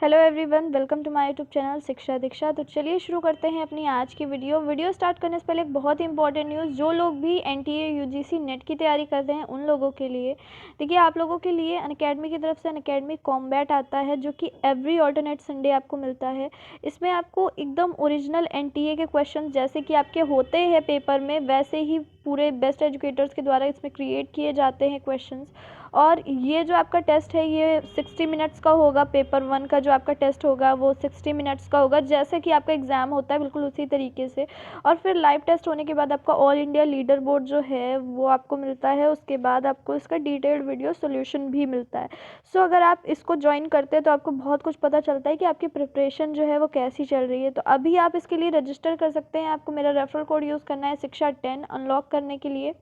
Hello everyone, welcome to my YouTube channel Shiksha Diksha. तो चलिए शुरू करते हैं अपनी आज की वीडियो स्टार्ट करने से पहले एक बहुत ही इंपॉर्टेंट न्यूज़, जो लोग भी एनटीए यूजीसी नेट की तैयारी कर रहे हैं उन लोगों के लिए। देखिए, आप लोगों के लिए अनअकैडमी की तरफ से अनअकैडमी कॉम्बैट आता है, जो कि एवरी ऑल्टरनेट संडे आपको मिलता है। इसमें आपको एकदम ओरिजिनल एनटीए के क्वेश्चन जैसे कि आपके होते हैं पेपर में, वैसे ही पूरे बेस्ट एजुकेटर्स के द्वारा इसमें क्रिएट किए जाते हैं क्वेश्चंस। और ये जो आपका टेस्ट है ये 60 मिनट्स का होगा। पेपर 1 का जो आपका टेस्ट होगा वो 60 मिनट्स का होगा, जैसे कि आपका एग्ज़ाम होता है बिल्कुल उसी तरीके से। और फिर लाइव टेस्ट होने के बाद आपका ऑल इंडिया लीडर बोर्ड जो है वो आपको मिलता है। उसके बाद आपको इसका डिटेल्ड वीडियो सोल्यूशन भी मिलता है। सो अगर आप इसको ज्वाइन करते हैं तो आपको बहुत कुछ पता चलता है कि आपकी प्रिपरेशन जो है वो कैसी चल रही है। तो अभी आप इसके लिए रजिस्टर कर सकते हैं। आपको मेरा रेफरल कोड यूज़ करना है शिक्षा 10 अनलॉक करने के लिए।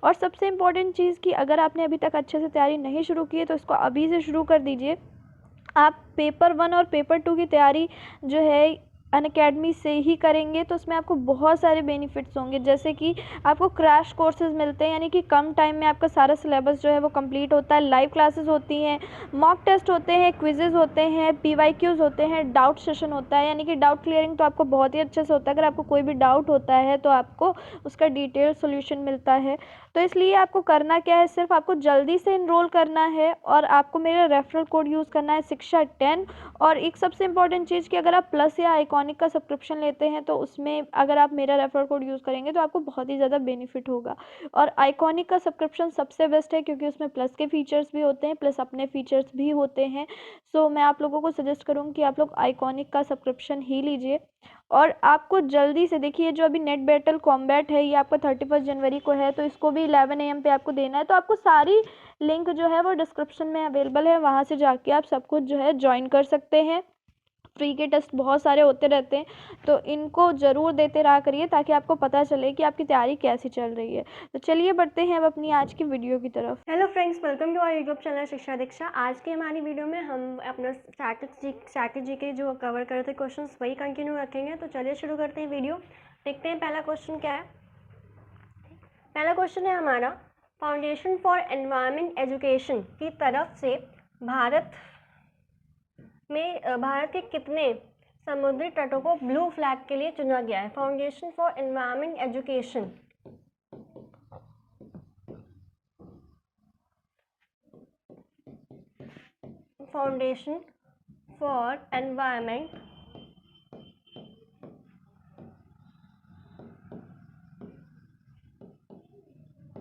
और सबसे इम्पॉर्टेंट चीज़ कि अगर आपने अभी तक अच्छे से तैयारी नहीं शुरू की है तो इसको अभी से शुरू कर दीजिए। आप पेपर 1 और पेपर 2 की तैयारी जो है अनअकैडमी से ही करेंगे तो उसमें आपको बहुत सारे बेनिफिट्स होंगे, जैसे कि आपको क्रैश कोर्सेज मिलते हैं, यानी कि कम टाइम में आपका सारा सिलेबस जो है वो कंप्लीट होता है। लाइव क्लासेस होती हैं, मॉक टेस्ट होते हैं, क्विजेज होते हैं, पीवाईक्यूज होते हैं, डाउट सेशन होता है, यानी कि डाउट क्लियरिंग तो आपको बहुत ही अच्छे से होता है। अगर आपको कोई भी डाउट होता है तो आपको उसका डिटेल सोल्यूशन मिलता है। तो इसलिए आपको करना क्या है, सिर्फ आपको जल्दी से इनरोल करना है और आपको मेरा रेफरल कोड यूज़ करना है शिक्षा 10। और एक सबसे इम्पॉर्टेंट चीज़ कि अगर आप प्लस या आइकॉनिक का सब्सक्रिप्शन लेते हैं तो उसमें अगर आप मेरा रेफरल कोड यूज़ करेंगे तो आपको बहुत ही ज़्यादा बेनिफिट होगा। और आइकॉनिक का सब्सक्रिप्शन सबसे बेस्ट है, क्योंकि उसमें प्लस के फीचर्स भी होते हैं, प्लस अपने फीचर्स भी होते हैं। सो मैं आप लोगों को सजेस्ट करूँगी कि आप लोग आइकॉनिक का सब्सक्रिप्शन ही लीजिए। और आपको जल्दी से देखिए, जो अभी नेट बैटल कॉम्बैट है ये आपका 31 जनवरी को है, तो इसको भी 11 AM पे आपको देना है। तो आपको सारी लिंक जो है वो डिस्क्रिप्शन में अवेलेबल है, वहाँ से जाके आप सब कुछ जो है ज्वाइन कर सकते हैं। फ्री के टेस्ट बहुत सारे होते रहते हैं, तो इनको ज़रूर देते रहा करिए ताकि आपको पता चले कि आपकी तैयारी कैसी चल रही है। तो चलिए बढ़ते हैं अब अपनी आज की वीडियो की तरफ। Hello friends, welcome to our YouTube channel Shiksha Diksha. आज की हमारी वीडियो में हम अपना स्ट्रैटेजी के जो कवर कर रहे थे क्वेश्चंस वही कंटिन्यू रखेंगे। तो चलिए शुरू करते हैं वीडियो। देखते हैं पहला क्वेश्चन क्या है। पहला क्वेश्चन है हमारा, फाउंडेशन फॉर एनवायरमेंट एजुकेशन की तरफ से भारत के कितने समुद्री तटों को ब्लू फ्लैग के लिए चुना गया है। Foundation for environment education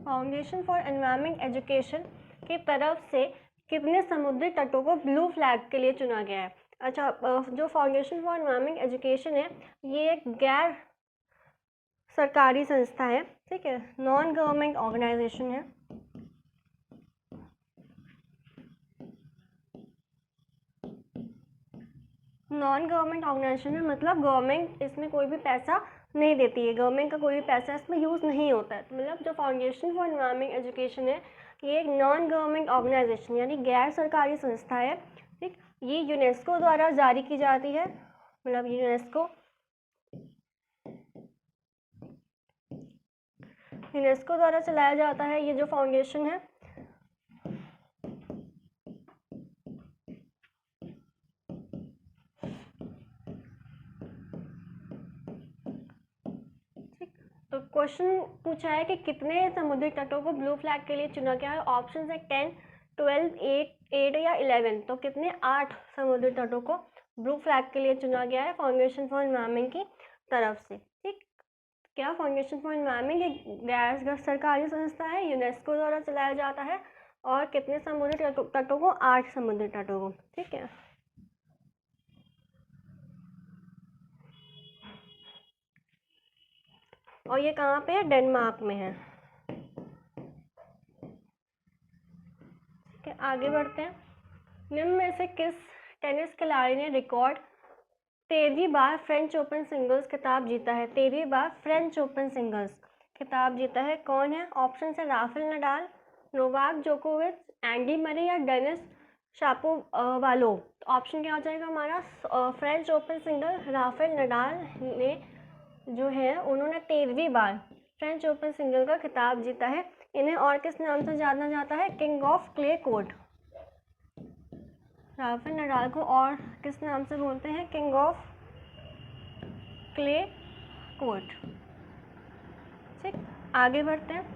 foundation for environment education की तरफ से कितने समुद्री तटों को ब्लू फ्लैग के लिए चुना गया है। अच्छा, जो फाउंडेशन फॉर एनवायरमेंट एजुकेशन है ये एक गैर सरकारी संस्था है, ठीक है, नॉन गवर्नमेंट ऑर्गेनाइजेशन है। नॉन गवर्नमेंट ऑर्गेनाइजेशन है, मतलब गवर्नमेंट इसमें कोई भी पैसा नहीं देती है, गवर्नमेंट का कोई भी पैसा इसमें यूज़ नहीं होता है। तो मतलब जो फाउंडेशन फॉर एनवायरमेंट एजुकेशन है ये एक नॉन गवर्नमेंट ऑर्गेनाइजेशन यानी गैर सरकारी संस्था है, ठीक। ये यूनेस्को द्वारा जारी की जाती है, मतलब यूनेस्को द्वारा चलाया जाता है ये जो फाउंडेशन है। तो क्वेश्चन पूछा है कि कितने समुद्री तटों को ब्लू फ्लैग के लिए चुना गया है। ऑप्शन है 10, 12, 8 या 11। तो कितने 8 समुद्री तटों को ब्लू फ्लैग के लिए चुना गया है फाउंडेशन फॉर एनवायरमेंट की तरफ से, ठीक। क्या फाउंडेशन फॉर एनवायरमेंट एक गैर सरकारी संस्था है, यूनेस्को द्वारा चलाया जाता है। और कितने समुद्री तटों को, 8 समुद्री तटों को, ठीक है। और ये कहाँ पे है, डेनमार्क में है। ठीक है, आगे बढ़ते हैं। निम्न में से किस टेनिस खिलाड़ी ने रिकॉर्ड 13वीं बार फ्रेंच ओपन सिंगल्स खिताब जीता है। 13वीं बार फ्रेंच ओपन सिंगल्स खिताब जीता है, कौन है। ऑप्शन है राफेल नडाल, नोवाक जोकोविच, एंडी मरे या डेनिस शापोवालोव। ऑप्शन क्या हो जाएगा हमारा, French open single Rafael Nadal ने जो है उन्होंने 13वीं बार फ्रेंच ओपन सिंगल का खिताब जीता है। इन्हें और किस नाम से जाना जाता है, king of clay court. Rafael Nadal को और किस नाम से बोलते हैं? King of clay court. ठीक, आगे बढ़ते हैं।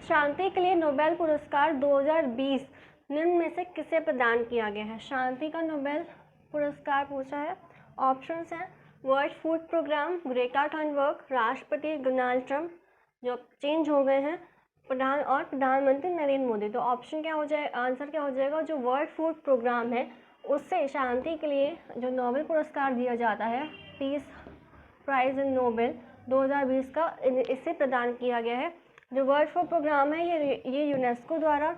शांति के लिए नोबेल पुरस्कार 2020 निम्न में से किसे प्रदान किया गया है? शांति का नोबेल पुरस्कार पूछा है। ऑप्शंस हैं world food program, Greta Thunberg, राष्ट्रपति डोनाल्ड ट्रंप जो चेंज हो गए हैं, प्रधानमंत्री नरेंद्र मोदी। तो ऑप्शन क्या हो जाए, आंसर क्या हो जाएगा? जो वर्ल्ड फूड प्रोग्राम है उससे शांति के लिए जो नोबेल पुरस्कार दिया जाता है, पीस प्राइज इन नोबेल 2020 का, इससे प्रदान किया गया है। जो वर्ल्ड फूड प्रोग्राम है ये यूनेस्को द्वारा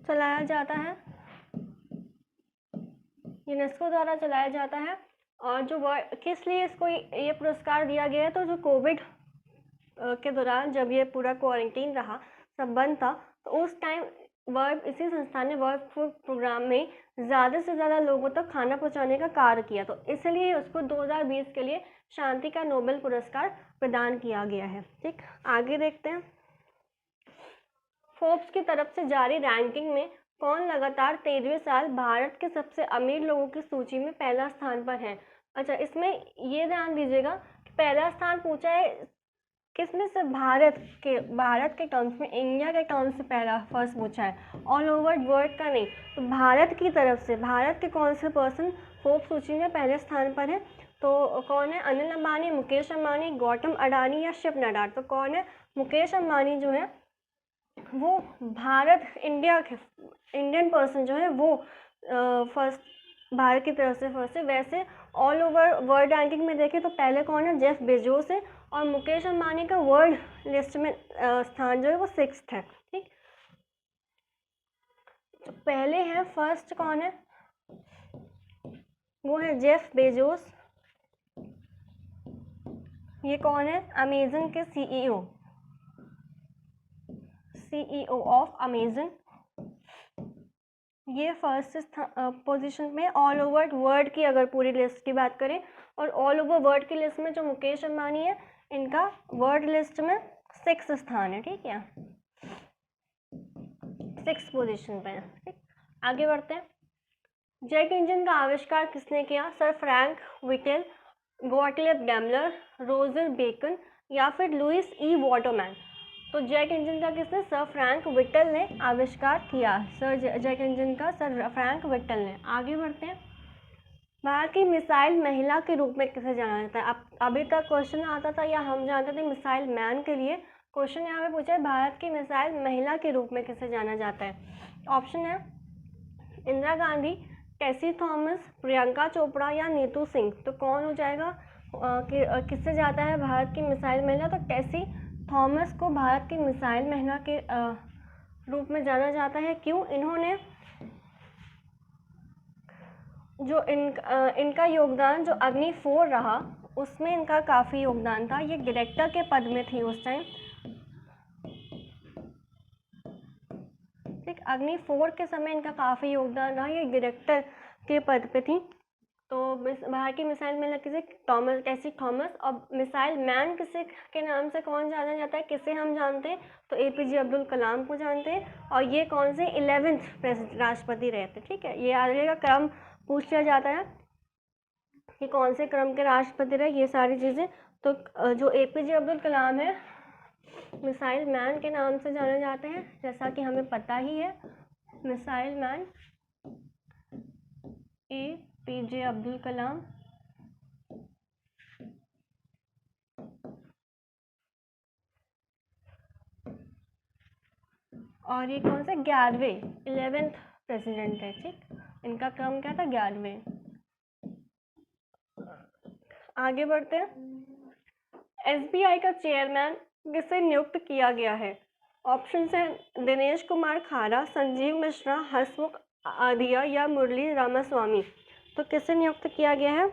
चलाया जाता है, और जो किस लिए इसको ये पुरस्कार दिया गया है? तो जो कोविड के दौरान जब ये पूरा क्वारंटीन रहा, सब बंद था, तो उस टाइम इसी संस्थान ने वर्ल्ड फूड प्रोग्राम में ज़्यादा से ज़्यादा लोगों तक खाना पहुंचाने का कार्य किया, तो इसलिए उसको 2020 के लिए शांति का नोबेल पुरस्कार प्रदान किया गया है। ठीक, आगे देखते हैं। फोर्ब्स की तरफ से जारी रैंकिंग में कौन लगातार 13वें साल भारत के सबसे अमीर लोगों की सूची में पहला स्थान पर है? अच्छा, इसमें ये ध्यान दीजिएगा कि पहला स्थान पूछा है किसमें से? भारत के टर्म्स में, इंडिया के टर्म्स से फर्स्ट पूछा है, ऑल ओवर वर्ल्ड का नहीं। तो भारत की तरफ से, भारत के कौन से पर्सन फोर्ब्स सूची में पहले स्थान पर है? तो कौन है? अनिल अंबानी, मुकेश अंबानी, गौतम अडानी या शिव नाडार? तो कौन है? मुकेश अंबानी जो है वो इंडियन पर्सन जो है वो फर्स्ट, भारत की तरफ से फर्स्ट है। वैसे ऑल ओवर वर्ल्ड रैंकिंग में देखें तो पहले कौन है? जेफ बेजोस है, और मुकेश अंबानी का वर्ल्ड लिस्ट में स्थान जो है वो 6th है। ठीक, तो पहले है, फर्स्ट कौन है? वो है जेफ बेजोस। ये कौन है? अमेजन के सीईओ ऑफ अमेजन। ये फर्स्ट पोजीशन में। ऑल ओवर वर्ल्ड की अगर पूरी लिस्ट की बात करें, और ऑल ओवर वर्ल्ड की लिस्ट में जो मुकेश अंबानी है, इनका वर्ल्ड लिस्ट में 6th स्थान है। ठीक है, 6th पोजीशन पे है। ठीक, आगे बढ़ते हैं। जेट इंजन का आविष्कार किसने किया? Sir Frank Whittle, Gottlieb Daimler, Roger Bacon या फिर लुइस ई वाटरमैन? तो जेट इंजन का किसने? सर फ्रैंक विटेल ने आविष्कार किया। जेट इंजन का सर फ्रैंक विटेल ने। आगे बढ़ते हैं। भारत की मिसाइल महिला के रूप में किसे जाना जाता है? अब अभी तक क्वेश्चन आता था या हम जानते थे मिसाइल मैन के लिए, क्वेश्चन यहाँ पे पूछा है भारत की मिसाइल महिला के रूप में किसे जाना जाता है? ऑप्शन है इंदिरा गांधी, टेसी थॉमस, प्रियंका चोपड़ा या नीतू सिंह। तो कौन हो जाएगा? किससे जाता है भारत की मिसाइल महिला? तो टेसी थॉमस को भारत की मिसाइल महिला के रूप में जाना जाता है। क्यों? इन्होंने जो इनका योगदान जो अग्नि 4 रहा उसमें इनका काफ़ी योगदान था। ये डायरेक्टर के पद में थी उस टाइम। ठीक, अग्नि 4 के समय इनका काफ़ी योगदान रहा, ये डायरेक्टर के पद पे थी। तो भारत की मिसाइल महिला किसे? टेसी थॉमस। और मिसाइल मैन किसे के नाम से कौन जाना जाता है? किसे हम जानते हैं? तो एपीजे अब्दुल कलाम को जानते हैं, और ये कौन से 11th राष्ट्रपति रहे थे। ठीक है, ये आगे का क्रम पूछ लिया जाता है कि कौन से क्रम के राष्ट्रपति रहे, ये सारी चीज़ें। तो जो एपीजे अब्दुल कलाम है मिसाइल मैन के नाम से जाने जाते हैं, जैसा कि हमें पता ही है। Missile man APJ Abdul Kalam. और ये कौन से? 11th प्रेसिडेंट है। ठीक, इनका क्रम क्या था? 11वें। आगे बढ़ते हैं। एसबीआई का चेयरमैन किसे नियुक्त किया गया है? ऑप्शन है दिनेश कुमार खारा, संजीव मिश्रा, हसमुख आदिया या मुरली रामास्वामी। तो किसे नियुक्त किया गया है?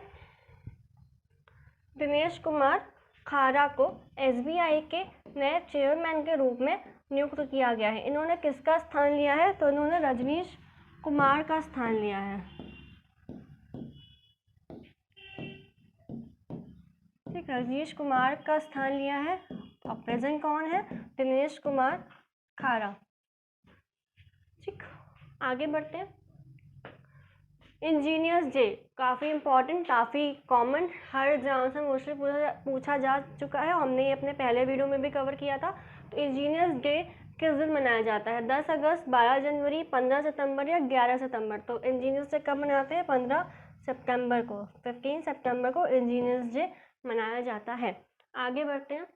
दिनेश कुमार खारा को एसबीआई के नए चेयरमैन के रूप में नियुक्त किया गया है। इन्होंने किसका स्थान लिया है? तो इन्होंने रजनीश कुमार का स्थान लिया है। ठीक, रजनीश कुमार का स्थान लिया है। और प्रेजेंट कौन है? दिनेश कुमार खारा। ठीक, आगे बढ़ते हैं। इंजीनियर्स डे काफ़ी इम्पोर्टेंट, काफ़ी कॉमन, हर जगह से मोस्टली पूछा जा चुका है। हमने ये अपने पहले वीडियो में भी कवर किया था। तो इंजीनियर्स डे किस दिन मनाया जाता है? 10 अगस्त, 12 जनवरी, 15 सितंबर या 11 सितंबर। तो इंजीनियर्स डे कब मनाते हैं? 15 सितंबर को, 15 सितंबर को इंजीनियर्स डे मनाया जाता है। आगे बढ़ते हैं।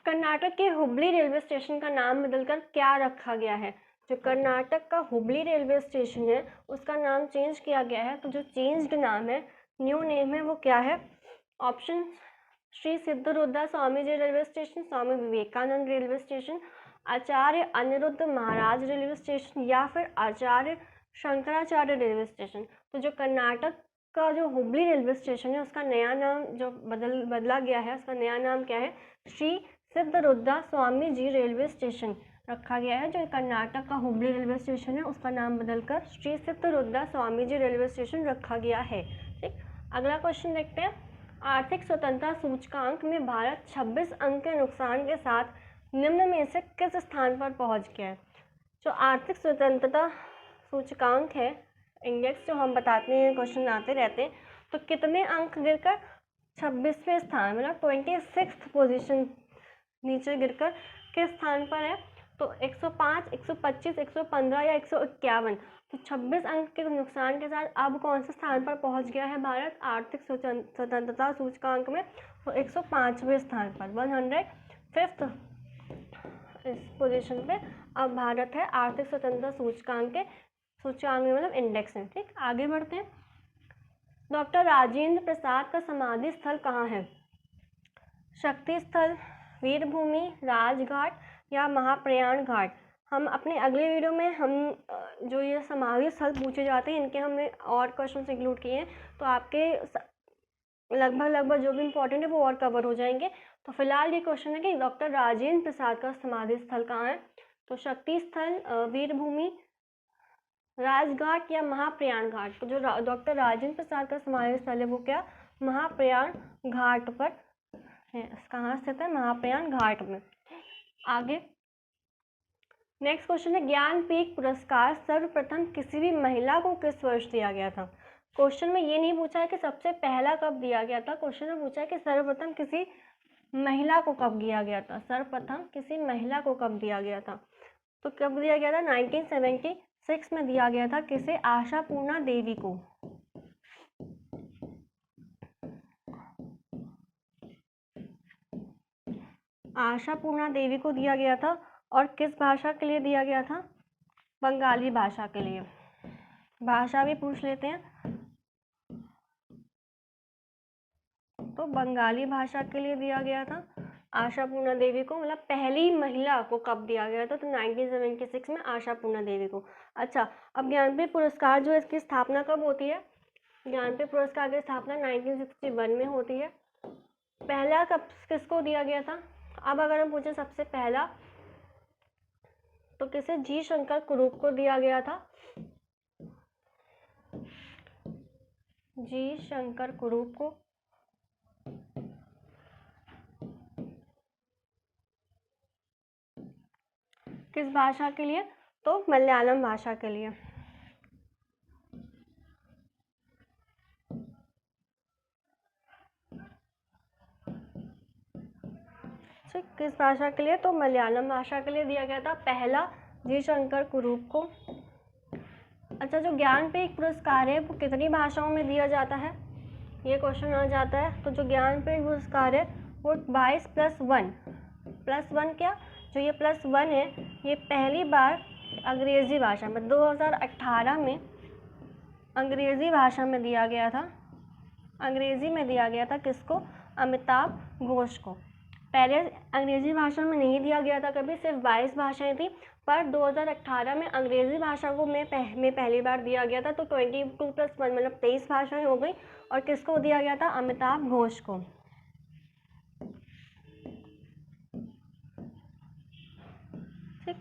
कर्नाटक के हुबली रेलवे स्टेशन का नाम बदलकर क्या रखा गया है? जो कर्नाटक का हुबली रेलवे स्टेशन है उसका नाम चेंज किया गया है। तो जो चेंज्ड नाम है, न्यू नेम है, वो क्या है? ऑप्शन: श्री सिद्धरुद्रा स्वामीजी railway station, Swami Vivekananda railway station, आचार्य अनिरुद्ध महाराज रेलवे स्टेशन या फिर आचार्य शंकराचार्य रेलवे स्टेशन। तो जो कर्नाटक का जो हुबली रेलवे स्टेशन है उसका नया नाम जो बदला गया है, उसका नया नाम क्या है? श्री सिद्धरुद्रा स्वामी जी रेलवे स्टेशन रखा गया है। जो कर्नाटक का हुबली रेलवे स्टेशन है उसका नाम बदलकर श्री सिद्धरुद्रा स्वामी जी रेलवे स्टेशन रखा गया है। ठीक, अगला क्वेश्चन देखते हैं। आर्थिक स्वतंत्रता सूचकांक में भारत 26 अंक के नुकसान के साथ निम्न में से किस स्थान पर पहुंच गया है? जो आर्थिक स्वतंत्रता सूचकांक है, इंडेक्स जो हम बताते हैं, क्वेश्चन आते रहते हैं, तो कितने अंक गिरकर 26वें स्थान, मतलब 26th पोजीशन नीचे गिरकर किस स्थान पर है? तो 105, 125, 115 या 151। तो 26 अंक के नुकसान के साथ अब कौन से स्थान पर पहुंच गया है भारत आर्थिक स्वतंत्रता सूचकांक में? तो 105वें स्थान पर, 105th इस पोजीशन पे अब भारत है आर्थिक स्वतंत्रता सूचकांक में, मतलब इंडेक्स में। ठीक, आगे बढ़ते हैं। डॉक्टर राजेंद्र प्रसाद का समाधि स्थल कहाँ है? शक्ति स्थल, वीरभूमि, राजघाट या महाप्रयाण घाट। हम अपने अगले वीडियो में हम जो ये समाधि स्थल पूछे जाते हैं इनके हमने और क्वेश्चन इंक्लूड किए हैं, तो आपके लगभग जो भी इम्पोर्टेंट है वो और कवर हो जाएंगे। तो फिलहाल ये क्वेश्चन है कि डॉक्टर राजेंद्र प्रसाद का समाधि स्थल कहाँ है? तो शक्ति स्थल, वीरभूमि, राजघाट या महाप्रयाण घाट। तो जो डॉक्टर राजेंद्र प्रसाद का समाधि स्थल है वो क्या? महाप्रयाण घाट पर है। कहाँ स्थित है? महाप्रयाण घाट में। आगे नेक्स्ट क्वेश्चन है, ज्ञानपीठ पुरस्कार सर्वप्रथम किसी भी महिला को किस वर्ष दिया गया था? क्वेश्चन में ये नहीं पूछा है कि सबसे पहला कब दिया गया था, क्वेश्चन में पूछा है कि सर्वप्रथम किसी महिला को कब दिया गया था। सर्वप्रथम किसी महिला को कब दिया गया था? तो कब दिया गया था? 1976 में दिया गया था। किसे? आशापूर्णा देवी को। आशापूर्णा देवी को दिया गया था। और किस भाषा के लिए दिया गया था? बंगाली भाषा के लिए। भाषा भी पूछ लेते हैं, तो बंगाली भाषा के लिए दिया गया था आशापूर्णा देवी को। मतलब पहली महिला को कब दिया गया था? तो 1976 में आशापूर्णा देवी को। अच्छा, अब ज्ञानपीठ पुरस्कार जो है इसकी स्थापना कब होती है? ज्ञानपीठ पुरस्कार की स्थापना 1961 में होती है। पहला कब किसको दिया गया था? अब अगर हम पूछे सबसे पहला, तो किसे? जी शंकर कुरूप को दिया गया था। जी शंकर कुरूप को। किस भाषा के लिए? तो मलयालम भाषा के लिए। किस भाषा के लिए? तो मलयालम भाषा के लिए दिया गया था पहला, जी शंकर कुरूप को। अच्छा, जो ज्ञानपीठ पुरस्कार है वो कितनी भाषाओं में दिया जाता है? ये क्वेश्चन आ जाता है। तो जो ज्ञानपीठ पुरस्कार है वो 22+1 क्या? जो ये +1 है ये पहली बार अंग्रेज़ी भाषा में 2018 में अंग्रेज़ी भाषा में दिया गया था। अंग्रेज़ी में दिया गया था किसको? अमिताभ घोष को। पहले अंग्रेज़ी भाषा में नहीं दिया गया था कभी, सिर्फ 22 भाषाएं थी, पर 2018 में अंग्रेज़ी भाषा को में पहली बार दिया गया था। तो 22+1 मतलब 23 भाषाएं हो गई। और किसको दिया गया था? अमिताभ घोष को। ठीक,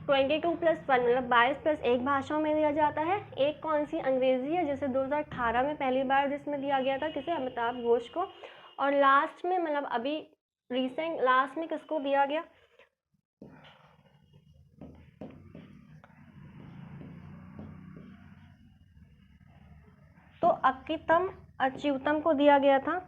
22+1 मतलब 22+1 भाषाओं में दिया जाता है। एक कौन सी? अंग्रेज़ी है, जिसे 2018 में पहली बार जिसमें दिया गया था, किसे? अमिताभ घोष को। और लास्ट में मतलब अभी रिसेंट लास्ट में किसको दिया गया? अक्कीतम अच्युतम को दिया गया था?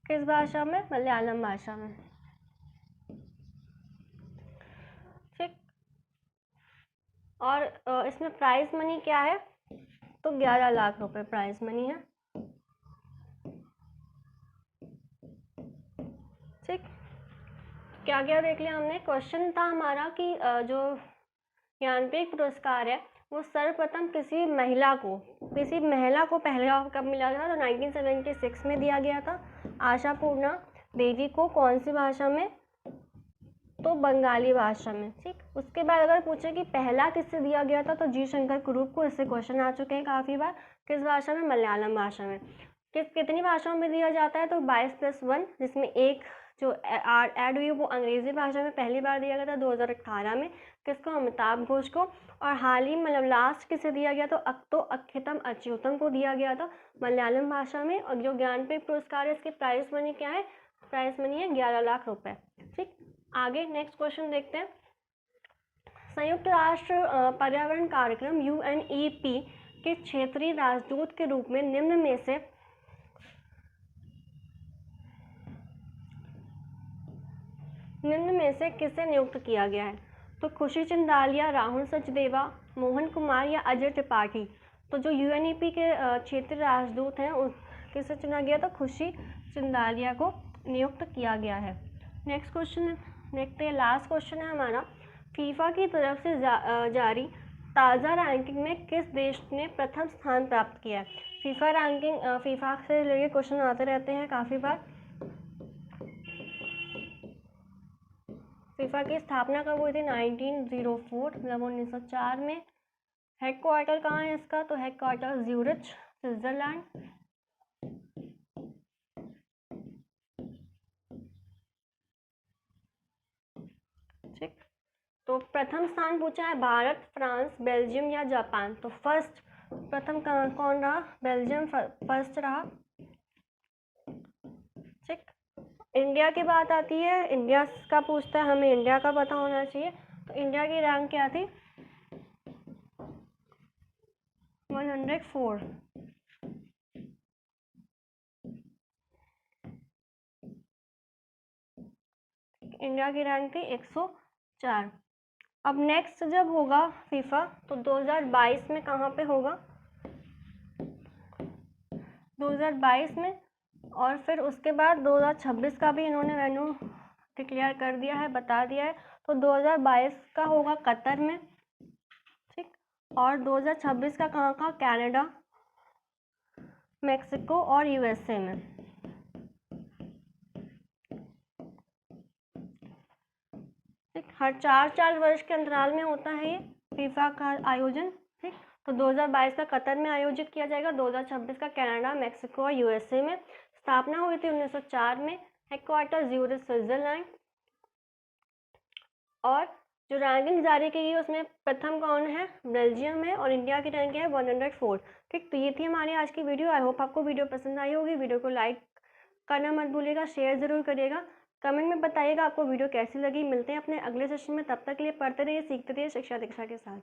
किस भाषा में? मलयालम भाषा में। ठीक, और इसमें प्राइज मनी क्या है? तो 11 लाख रुपए प्राइज मनी है। ठीक, क्या क्या देख लिया हमने? क्वेश्चन था हमारा कि जो ज्ञानपीठ पुरस्कार है वो सर्वप्रथम किसी महिला को पहले कब मिला था? तो 1976 में दिया गया था। आशापूर्णा देवी को कौन सी भाषा में? तो बंगाली भाषा में। ठीक, उसके बाद अगर पूछे कि पहला किससे दिया गया था, तो जी शंकर कुरूप को। इससे क्वेश्चन आ चुके हैं काफ़ी बार। किस भाषा में? मलयालम भाषा में। कितनी भाषाओं में दिया जाता है? तो 22+1, जिसमें एक जो ऐड हुई वो अंग्रेजी भाषा में पहली बार दिया गया था 2018 में। किसको? अमिताभ घोष को। और हाल ही मतलब लास्ट किसे दिया गया? तो अक्कीतम अच्युतम को दिया गया था मलयालम भाषा में। और जो ज्ञानपीठ पुरस्कार है इसकी प्राइज मनी क्या है? प्राइज मनी है 11 लाख रुपए। ठीक, आगे नेक्स्ट क्वेश्चन देखते हैं। संयुक्त राष्ट्र पर्यावरण कार्यक्रम UNEP के क्षेत्रीय राजदूत के रूप में निम्न में से किसे नियुक्त किया गया है? तो खुशी चिंदालिया, राहुल सचदेवा, मोहन कुमार या अजय त्रिपाठी। तो जो UNEP के क्षेत्रीय राजदूत हैं किसे चुना गया? तो खुशी चिंदालिया को नियुक्त किया गया है। नेक्स्ट क्वेश्चन देखते हैं, लास्ट क्वेश्चन है हमारा। फीफा की तरफ से जारी ताज़ा रैंकिंग में किस देश ने प्रथम स्थान प्राप्त किया है? फीफा से रिलेटेड क्वेश्चन आते रहते हैं काफ़ी बार। फीफा की स्थापना कब हुई थी? 1904 मतलब 1904 में। हेडक्वार्टर कहाँ है इसका? तो हेडक्वार्टर ज्यूरिच, स्विट्जरलैंड। ठीक, तो प्रथम स्थान पूछा है भारत, फ्रांस, बेल्जियम या जापान। तो प्रथम कौन रहा? बेल्जियम फर्स्ट रहा। ठीक, इंडिया की बात आती है, इंडिया का पूछता है, हमें इंडिया का पता होना चाहिए। तो इंडिया की रैंक क्या थी? 104। इंडिया की रैंक थी 104। अब नेक्स्ट जब होगा फीफा तो 2022 में कहाँ पे होगा? 2022 में। और फिर उसके बाद 2026 का भी इन्होंने वेन्यू डिक्लेयर कर दिया है, बता दिया है। तो 2022 का होगा कतर में। ठीक, और 2026 का कहाँ का? कनाडा, मेक्सिको और USA में। ठीक, हर 4 वर्ष के अंतराल में होता है ये फीफा का आयोजन। ठीक, तो 2022 का कतर में आयोजित किया जाएगा, 2026 का कनाडा, मेक्सिको और USA में। स्थापना हुई थी 1904 में। Headquarter Zurich, Switzerland. और जो रैंकिंग जारी की गई उसमें प्रथम कौन है? बेल्जियम है। और इंडिया की रैंक है 104। ठीक, तो ये थी हमारी आज की वीडियो। आई होप आपको वीडियो पसंद आई होगी। वीडियो को लाइक करना मत भूलिएगा, शेयर ज़रूर करिएगा, कमेंट में बताइएगा आपको वीडियो कैसी लगी। मिलते हैं अपने अगले सेशन में, तब तक के लिए पढ़ते रहिए, सीखते रहिए शिक्षा दीक्षा के साथ।